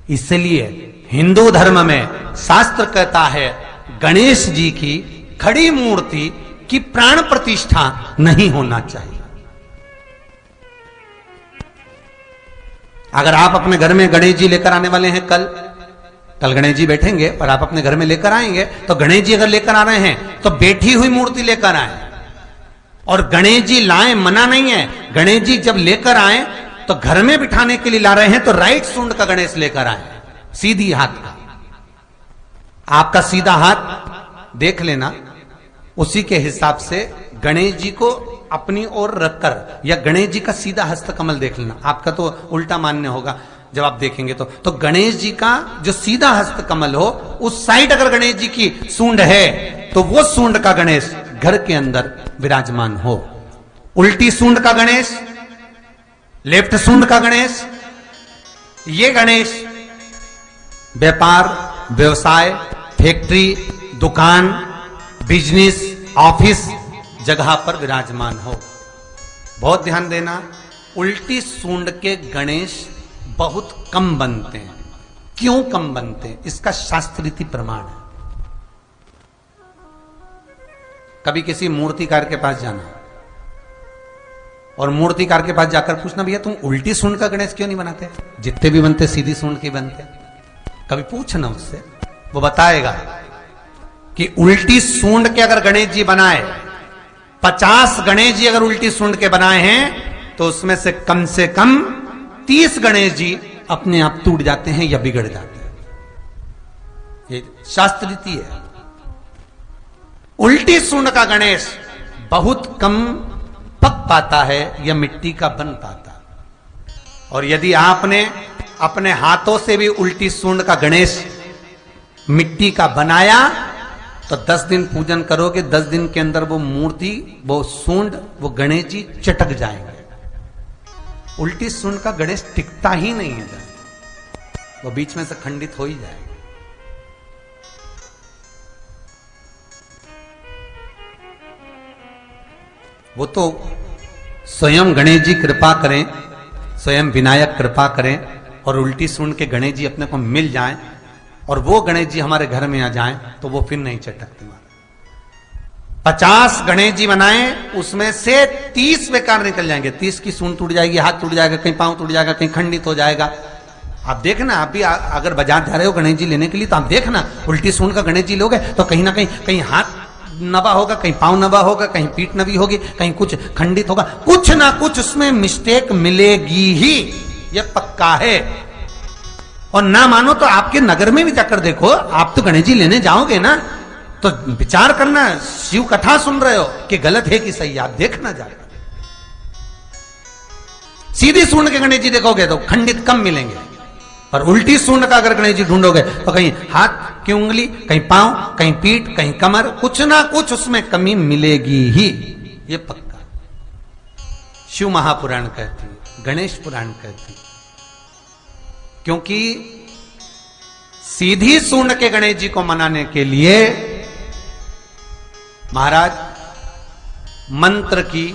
इसलिए हिंदू धर्म में शास्त्र कहता है गणेश जी की खड़ी मूर्ति की प्राण प्रतिष्ठा नहीं होना चाहिए। अगर आप अपने घर में गणेश जी लेकर आने वाले हैं, कल गणेश जी बैठेंगे और आप अपने घर में लेकर आएंगे, तो गणेश जी अगर लेकर आ रहे हैं तो बैठी हुई मूर्ति लेकर आए। और गणेश जी लाएं मना नहीं है, गणेश जी जब लेकर आए तो घर में बिठाने के लिए ला रहे हैं तो राइट सूंड का गणेश लेकर आए, सीधी हाथ का। आपका सीधा हाथ देख लेना, उसी के हिसाब से गणेश जी को अपनी ओर रखकर, या गणेश जी का सीधा हस्त कमल देख लेना। आपका तो उल्टा मान्य होगा जब आप देखेंगे तो गणेश जी का जो सीधा हस्त कमल हो, उस साइड अगर गणेश जी की सूंड है तो वो सूंड का गणेश घर के अंदर विराजमान हो। उल्टी सूंड का गणेश, लेफ्ट सूंड का गणेश, ये गणेश व्यापार, व्यवसाय, फैक्ट्री, दुकान, बिजनेस, ऑफिस जगह पर विराजमान हो। बहुत ध्यान देना, उल्टी सूंड के गणेश बहुत कम बनते हैं। क्यों कम बनते हैं? इसका शास्त्रीय प्रमाण है। कभी किसी मूर्तिकार के पास जाना और मूर्तिकार के पास जाकर पूछना, भैया तुम उल्टी सूंड का गणेश क्यों नहीं बनाते? जितने भी बनते सीधी सूंड के बनते। कभी पूछना उससे, वो बताएगा कि उल्टी सूंड के अगर गणेश जी बनाए, 50 गणेश जी अगर उल्टी सूंड के बनाए हैं तो उसमें से कम 30 गणेश जी अपने आप टूट जाते हैं या बिगड़ जाते हैं। ये शास्त्र रीति है। उल्टी सूंड का गणेश बहुत कम पक पाता है या मिट्टी का बन पाता। और यदि आपने अपने हाथों से भी उल्टी सूंड का गणेश मिट्टी का बनाया तो 10 दिन पूजन करोगे, 10 दिन के अंदर वो मूर्ति, वो सूंड, वो गणेश जी चटक जाएंगे। उल्टी सूंड का गणेश टिकता ही नहीं है, वो बीच में से खंडित हो ही जाएगा। वो तो स्वयं गणेश जी कृपा करें, स्वयं विनायक कृपा करें और उल्टी सूंड के गणेश जी अपने को मिल जाएं और वो गणेश जी हमारे घर में आ जाएं तो वो फिर नहीं चटकते। 50 गणेश जी बनाए, उसमें से 30 बेकार निकल जाएंगे। 30 की सूंड टूट जाएगी, हाथ टूट जाएगा, कहीं पांव टूट जाएगा, कहीं खंडित हो जाएगा। आप देखना, आप भी अगर बाजार जा रहे हो गणेश जी लेने के लिए तो आप देखना, उल्टी सूंड का गणेश जी लोगे तो कहीं ना कहीं हाथ नबा होगा, कहीं पांव नबा होगा, कहीं पीठ नबी होगी, कहीं कुछ खंडित होगा, कुछ ना कुछ उसमें मिस्टेक मिलेगी ही, यह पक्का है। और ना मानो तो आपके नगर में भी जाकर देखो, आप तो गणेश जी लेने जाओगे ना तो विचार करना, शिव कथा सुन रहे हो कि गलत है कि सही, आप देखना जाकर। सीधी सूंड के गणेश जी देखोगे तो खंडित कम मिलेंगे, पर उल्टी सूंड का अगर गणेश जी ढूंढोगे तो कहीं हाथ की उंगली, कहीं पांव, कहीं पीठ, कहीं कमर, कुछ ना कुछ उसमें कमी मिलेगी ही, ये पक्का। शिव महापुराण कहती है, गणेश पुराण कहती है, क्योंकि सीधी सूंड के गणेश जी को मनाने के लिए महाराज मंत्र की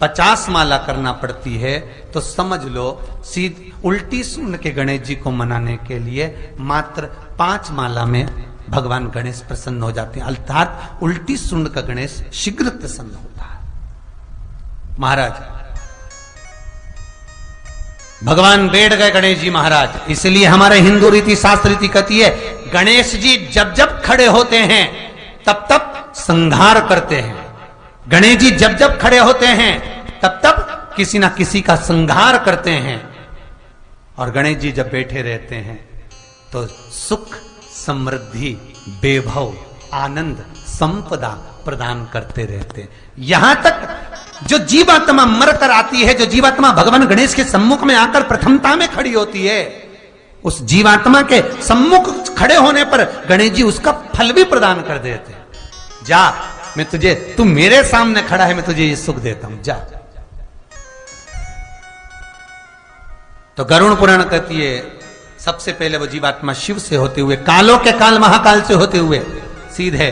50 माला करना पड़ती है। तो समझ लो उल्टी सूंड के गणेश जी को मनाने के लिए मात्र 5 माला में भगवान गणेश प्रसन्न हो जाते हैं, अर्थात उल्टी सूंड का गणेश शीघ्र प्रसन्न होता है। महाराज भगवान बैठ गए गणेश जी महाराज, इसलिए हमारे हिंदू रीति शास्त्र रीति कहती है गणेश जी जब जब खड़े होते हैं तब तब संहार करते हैं। गणेश जी जब जब खड़े होते हैं तब तब किसी ना किसी का संहार करते हैं। और गणेश जी जब बैठे रहते हैं तो सुख, समृद्धि, वैभव, आनंद, संपदा प्रदान करते रहते हैं। यहां तक जो जीवात्मा मर कर आती है, जो जीवात्मा भगवान गणेश के सम्मुख में आकर प्रथमता में खड़ी होती है, उस जीवात्मा के सम्मुख खड़े होने पर गणेश जी उसका फल भी प्रदान कर देते हैं। जा, मैं तुझे, तू मेरे सामने खड़ा है, मैं तुझे ये सुख देता हूं, जा। तो गरुड़ पुराण कहती है सबसे पहले वो जीवात्मा शिव से होते हुए, कालों के काल महाकाल से होते हुए सीधे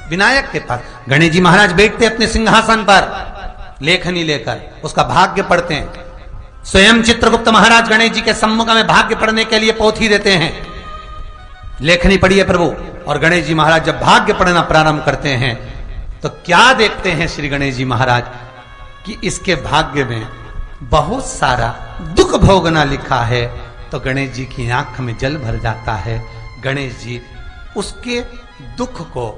विनायक के पास गणेश जी महाराज बैठते अपने सिंहासन पर लेखनी लेकर, उसका भाग्य पढ़ते हैं। स्वयं चित्रगुप्त महाराज गणेश जी के सम्मुख में भाग्य पढ़ने के लिए पोथी देते हैं, लेखनी पढ़ी है प्रभु। और गणेश जी महाराज जब भाग्य पढ़ना प्रारंभ करते हैं तो क्या देखते हैं श्री गणेश जी महाराज कि इसके भाग्य में बहुत सारा दुख भोगना लिखा है। तो गणेश जी की आंख में जल भर जाता है। गणेश जी उसके दुख को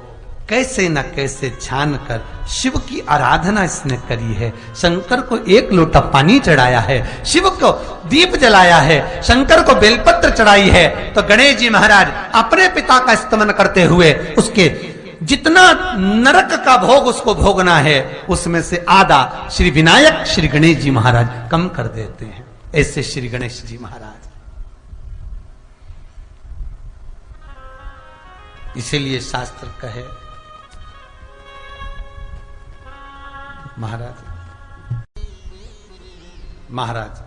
कैसे न कैसे छान कर शिव की आराधना इसने करी है। शंकर को एक लोटा पानी चढ़ाया है, शिव को दीप जलाया है, शंकर को बेलपत्र चढ़ाई है। तो गणेश जी महाराज अपने पिता का स्तमन करते हुए उसके जितना नरक का भोग उसको भोगना है उसमें से आधा श्री विनायक श्री गणेश जी महाराज कम कर देते हैं। ऐसे श्री गणेश जी महाराज, इसीलिए शास्त्र कहे महाराज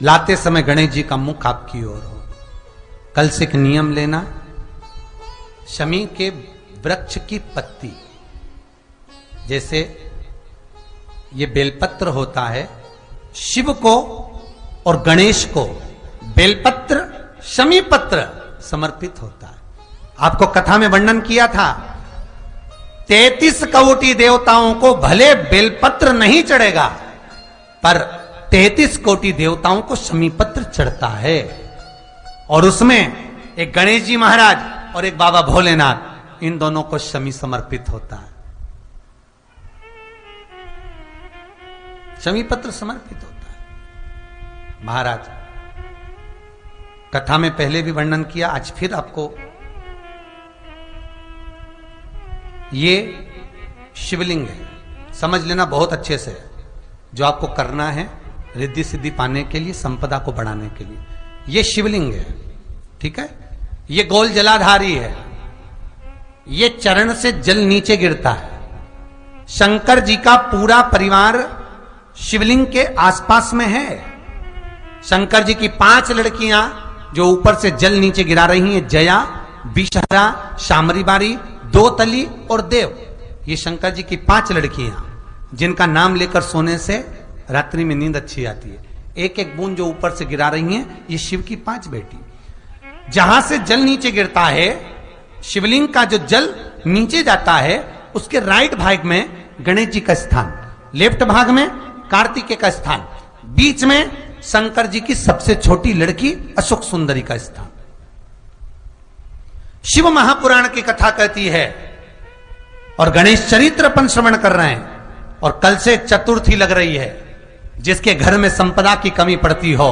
लाते समय गणेश जी का मुख आपकी ओर हो। कल से एक नियम लेना, शमी के वृक्ष की पत्ती, जैसे ये बेलपत्र होता है, शिव को और गणेश को बेलपत्र शमी पत्र समर्पित होता है। आपको कथा में वर्णन किया था 33 कोटि देवताओं को भले बेलपत्र नहीं चढ़ेगा पर 33 कोटि देवताओं को शमी पत्र चढ़ता है। और उसमें एक गणेश जी महाराज और एक बाबा भोलेनाथ, इन दोनों को शमी समर्पित होता है, शमी पत्र समर्पित होता है। महाराज कथा में पहले भी वर्णन किया, आज फिर आपको ये शिवलिंग है, समझ लेना बहुत अच्छे से, जो आपको करना है रिद्धि सिद्धि पाने के लिए, संपदा को बढ़ाने के लिए। ये शिवलिंग है, ठीक है। ये गोल जलाधारी है, ये चरण से जल नीचे गिरता है। शंकर जी का पूरा परिवार शिवलिंग के आसपास में है। शंकर जी की 5 लड़कियां जो ऊपर से जल नीचे गिरा रही हैं, जया, विषहरा, शामरीबारी, दो तली और देव। ये शंकर जी की 5 लड़कियां जिनका नाम लेकर सोने से रात्रि में नींद अच्छी आती है। एक एक बूंद जो ऊपर से गिरा रही हैं, ये शिव की 5 बेटी। जहां से जल नीचे गिरता है, शिवलिंग का जो जल नीचे जाता है, उसके राइट भाग में गणेश जी का स्थान, लेफ्ट भाग में कार्तिकेय का स्थान, बीच में शंकर जी की सबसे छोटी लड़की अशोक सुंदरी का स्थान। शिव महापुराण की कथा कहती है और गणेश चरित्र अपन श्रवण कर रहे हैं। और कल से चतुर्थी लग रही है, जिसके घर में संपदा की कमी पड़ती हो,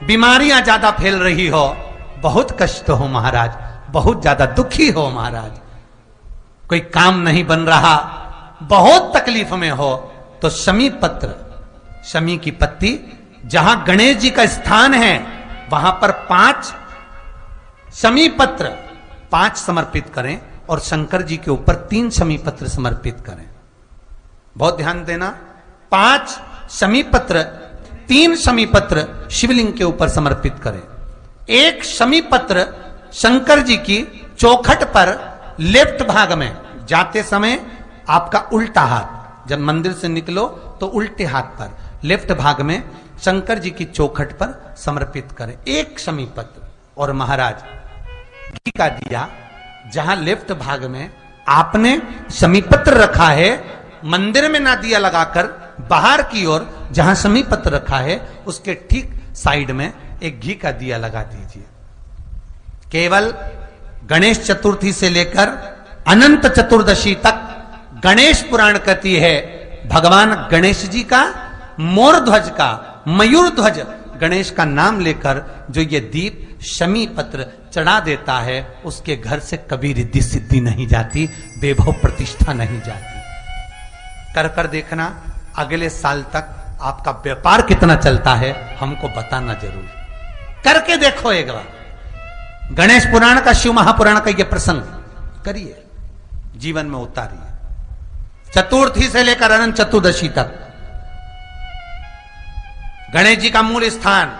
बीमारियां ज्यादा फैल रही हो, बहुत कष्ट हो महाराज, बहुत ज्यादा दुखी हो महाराज, कोई काम नहीं बन रहा, बहुत तकलीफ में हो, तो शमी पत्र, शमी की पत्ती, जहां गणेश जी का स्थान है वहां पर 5 शमी पत्र 5 समर्पित करें और शंकर जी के ऊपर 3 शमी पत्र समर्पित करें। बहुत ध्यान देना, 5 शमी पत्र, 3 शमी पत्र शिवलिंग के ऊपर समर्पित करें। एक शमी पत्र शंकर जी की चौखट पर लेफ्ट भाग में, जाते समय आपका उल्टा हाथ, जब मंदिर से निकलो तो उल्टे हाथ पर लेफ्ट भाग में शंकर जी की चौखट पर समर्पित करें एक शमी पत्र। और महाराज घी का दिया जहां लेफ्ट भाग में आपने शमी पत्र रखा है, मंदिर में ना दिया लगाकर बाहर की ओर जहां शमी पत्र रखा है उसके ठीक साइड में एक घी का दिया लगा दीजिए। केवल गणेश चतुर्थी से लेकर अनंत चतुर्दशी तक गणेश पुराण कहती है भगवान गणेश जी का, मोर ध्वज का, मयूर ध्वज गणेश का नाम लेकर जो ये दीप शमी पत्र चढ़ा देता है, उसके घर से कभी रिद्धि सिद्धि नहीं जाती, वैभव प्रतिष्ठा नहीं जाती। कर कर देखना, अगले साल तक आपका व्यापार कितना चलता है हमको बताना जरूर, करके देखो एक बार। गणेश पुराण का, शिव महापुराण का ये प्रसंग करिए, जीवन में उतारिए। चतुर्थी से लेकर अनंत चतुर्दशी तक गणेश जी का मूल स्थान,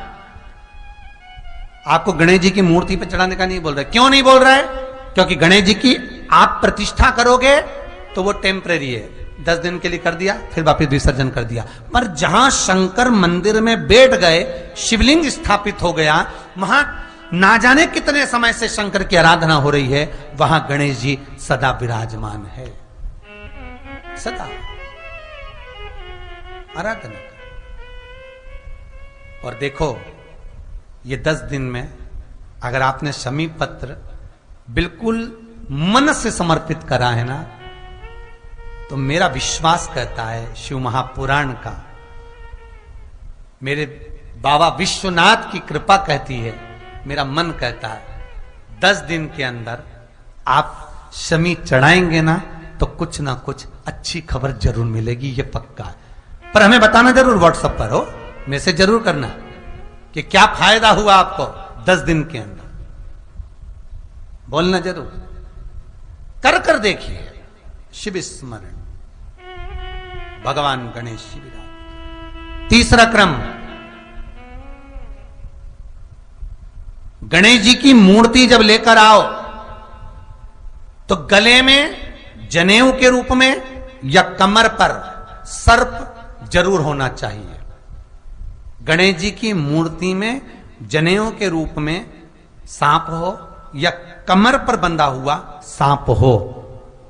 आपको गणेश जी की मूर्ति पर चढ़ाने का नहीं बोल रहा है। क्यों नहीं बोल रहा है? क्योंकि गणेश जी की आप प्रतिष्ठा करोगे तो वो टेम्परेरी है, 10 दिन के लिए कर दिया, फिर वापस विसर्जन कर दिया। पर जहां शंकर मंदिर में बैठ गए, शिवलिंग स्थापित हो गया, वहां ना जाने कितने समय से शंकर की आराधना हो रही है, वहां गणेश जी सदा विराजमान है, सदा आराधना कर। और देखो ये 10 दिन में अगर आपने शमी पत्र बिल्कुल मन से समर्पित करा है ना, तो मेरा विश्वास कहता है, शिव महापुराण का, मेरे बाबा विश्वनाथ की कृपा कहती है, मेरा मन कहता है 10 दिन के अंदर आप शमी चढ़ाएंगे ना, तो कुछ ना कुछ अच्छी खबर जरूर मिलेगी, ये पक्का है। पर हमें बताना जरूर, व्हाट्सएप पर हो, मैसेज जरूर करना कि क्या फायदा हुआ आपको 10 दिन के अंदर, बोलना जरूर, कर देखिए। शिव स्मरण, भगवान गणेश जी विराज। तीसरा क्रम, गणेश जी की मूर्ति जब लेकर आओ तो गले में जनेऊ के रूप में या कमर पर सर्प जरूर होना चाहिए। गणेश जी की मूर्ति में जनेऊ के रूप में सांप हो या कमर पर बंधा हुआ सांप हो,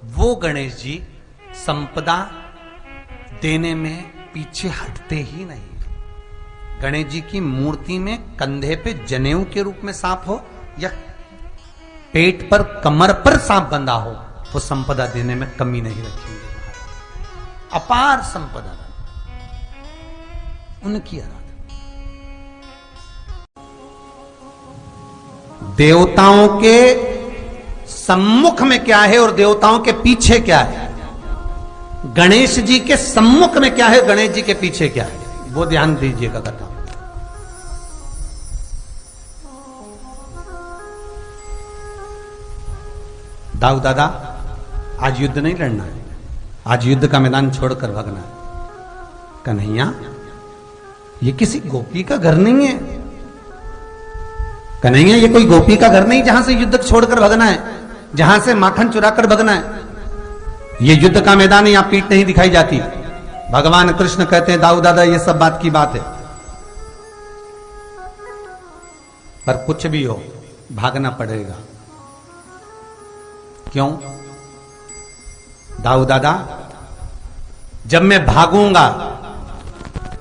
वो गणेश जी संपदा देने में पीछे हटते ही नहीं। गणेश जी की मूर्ति में कंधे पे जनेऊ के रूप में सांप हो या पेट पर कमर पर सांप बंधा हो, वो संपदा देने में कमी नहीं रखेंगे। अपार संपदा उनकी आराधना। देवताओं के सम्मुख में क्या है और देवताओं के पीछे क्या है, गणेश जी के सम्मुख में क्या है, गणेश जी के पीछे क्या है, वो ध्यान दीजिएगा कथा। दाऊ दादा, आज युद्ध नहीं लड़ना है, आज युद्ध का मैदान छोड़कर भागना है। कन्हैया, ये किसी गोपी का घर नहीं है। कन्हैया, ये कोई गोपी का घर नहीं जहां से युद्ध छोड़कर भागना है, जहां से माखन चुराकर भागना है। ये युद्ध का मैदान है, यहां पीठ नहीं दिखाई जाती। भगवान कृष्ण कहते हैं, दाऊ दादा, ये सब बात की बात है, पर कुछ भी हो भागना पड़ेगा। क्यों दाऊ दादा? जब मैं भागूंगा,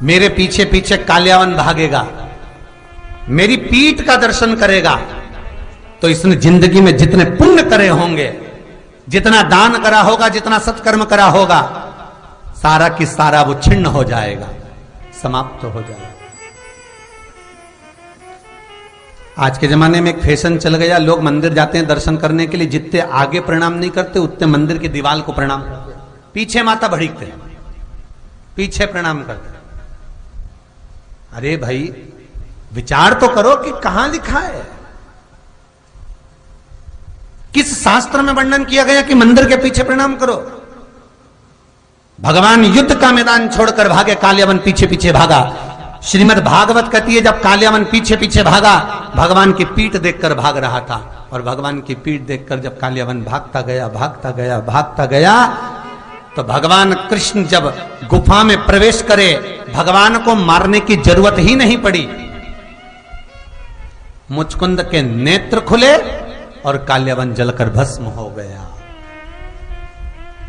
मेरे पीछे पीछे कालियावन भागेगा, मेरी पीठ का दर्शन करेगा, तो इसने जिंदगी में जितने पुण्य करे होंगे, जितना दान करा होगा, जितना सत्कर्म करा होगा, सारा की सारा वो छिन्न हो जाएगा, समाप्त हो जाएगा। आज के जमाने में एक फैशन चल गया, लोग मंदिर जाते हैं दर्शन करने के लिए, जितने आगे प्रणाम नहीं करते उतने मंदिर की दीवार को प्रणाम करते, पीछे माथा भड़कते, पीछे प्रणाम करते। अरे भाई, विचार तो करो कि कहां लिखा है, किस शास्त्र में वर्णन किया गया कि मंदिर के पीछे प्रणाम करो। भगवान युद्ध का मैदान छोड़कर भागे, कालियावन पीछे पीछे भागा। श्रीमद् भागवत कहती है, जब कालियावन पीछे पीछे भागा, भगवान की पीठ देखकर भाग रहा था, और भगवान की पीठ देखकर जब कालियावन भागता गया भागता गया भागता गया, तो भगवान कृष्ण जब गुफा में प्रवेश करे, भगवान को मारने की जरूरत ही नहीं पड़ी। मुचकुंद के नेत्र खुले और कालियावन जलकर भस्म हो गया।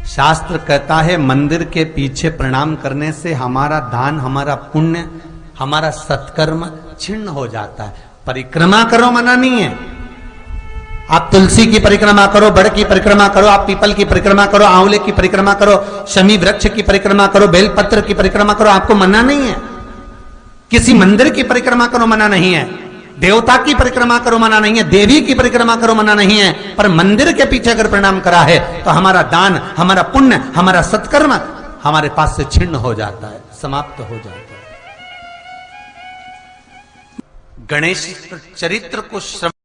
शास्त्र कहता है, मंदिर के पीछे प्रणाम करने से हमारा दान, हमारा पुण्य, हमारा सत्कर्म छिन्न हो जाता है। परिक्रमा करो, मना नहीं है। आप तुलसी की परिक्रमा करो, बड़ की परिक्रमा करो, आप पीपल की परिक्रमा करो, आंवले की परिक्रमा करो, शमी वृक्ष की परिक्रमा करो, बेलपत्र की परिक्रमा करो, आपको मना नहीं है। किसी मंदिर की परिक्रमा करो, मना नहीं है। देवता की परिक्रमा करो, मना नहीं है। देवी की परिक्रमा करो, मना नहीं है। पर मंदिर के पीछे अगर प्रणाम करा है, तो हमारा दान, हमारा पुण्य, हमारा सत्कर्म हमारे पास से छिन्न हो जाता है, समाप्त हो जाता है। गणेश चरित्र को श्रवण